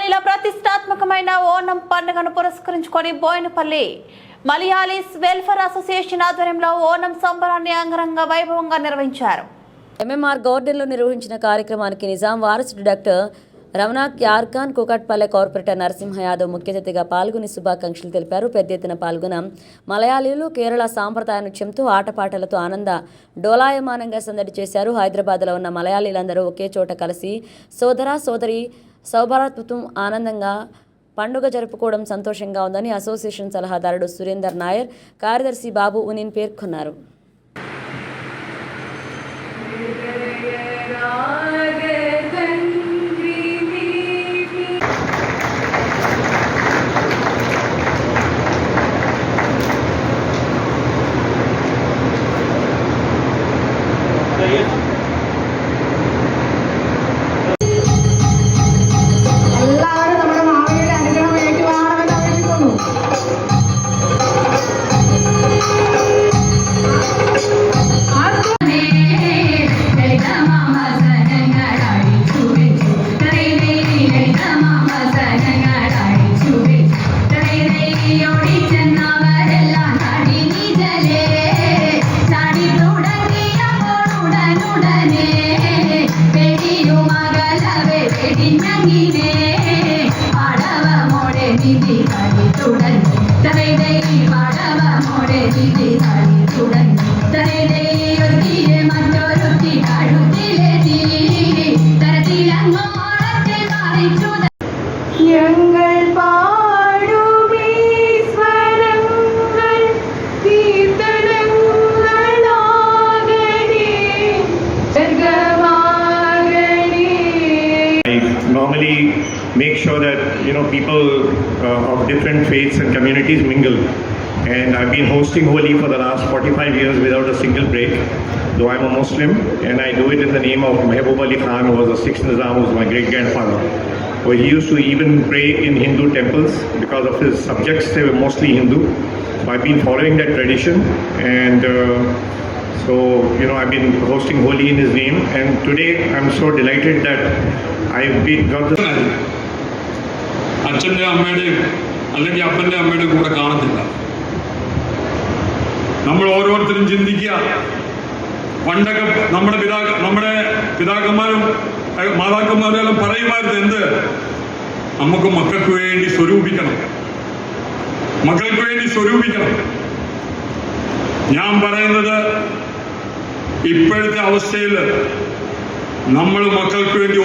మలయాళీల ప్రతిష్టాత్మకమైన ఓనం పండుగను పురస్కరించుకొని బోయినపల్లి మలయాళీస్ వెల్ఫేర్ అసోసియేషన్ ఆధ్వర్యంలో ఓనం సంబరాన్ని అంగరంగ వైభవంగా నిర్వహించారు. ఎంఎంఆర్ గార్డెన్లో నిర్వహించిన కార్యక్రమానికి నిజాం వారసుడు డాక్టర్ రమణాక్ యార్ఖాన్, కుకట్పల్లె కార్పొరేటర్ నరసింహ యాదవ్ ముఖ్య అతిథిగా పాల్గొని శుభాకాంక్షలు తెలిపారు. పెద్ద ఎత్తున పాల్గొన్న మలయాళీలు కేరళ సాంప్రదాయ నృత్యంతో ఆటపాటలతో ఆనంద డోలాయమానంగా సందడి చేశారు. హైదరాబాద్లో ఉన్న మలయాళీలందరూ ఒకే చోట కలిసి సోదర సోదరి సౌభాతృత్వం ఆనందంగా పండుగ జరుపుకోవడం సంతోషంగా ఉందని అసోసియేషన్ సలహాదారుడు సురేందర్ నాయర్, కార్యదర్శి బాబు ఉనిన్ పేర్కొన్నారు. Normally make sure that people of different faiths and communities mingle, and I've been hosting Holi for the last 45 years without a single break, though I'm a Muslim, and I do it in the name of Mehboob Ali Khan, who was the 6th Nizam, who was my great grandfather. So he used to even pray in Hindu temples because of his subjects. They were mostly Hindu, so I've been following that tradition, and so I've been hosting Holi in his name, and today I'm so delighted that I've got this. അച്ഛൻ്റെ അമ്മയുടെയും അല്ലെങ്കിൽ അപ്പൻ്റെ അമ്മയുടെയും കൂടെ കാണത്തില്ല. നമ്മൾ ഓരോരുത്തരും ചിന്തിക്കുക, പണ്ടൊക്കെ നമ്മുടെ പിതാക്കന്മാരും മാതാക്കന്മാരും എല്ലാം പറയുമായിരുന്നു, എന്ത് നമുക്ക് മക്കൾക്ക് വേണ്ടി സ്വരൂപിക്കണം. ഞാൻ പറയുന്നത്, ഇപ്പോഴത്തെ അവസ്ഥയിൽ നമ്മൾ മക്കൾക്ക് വേണ്ടി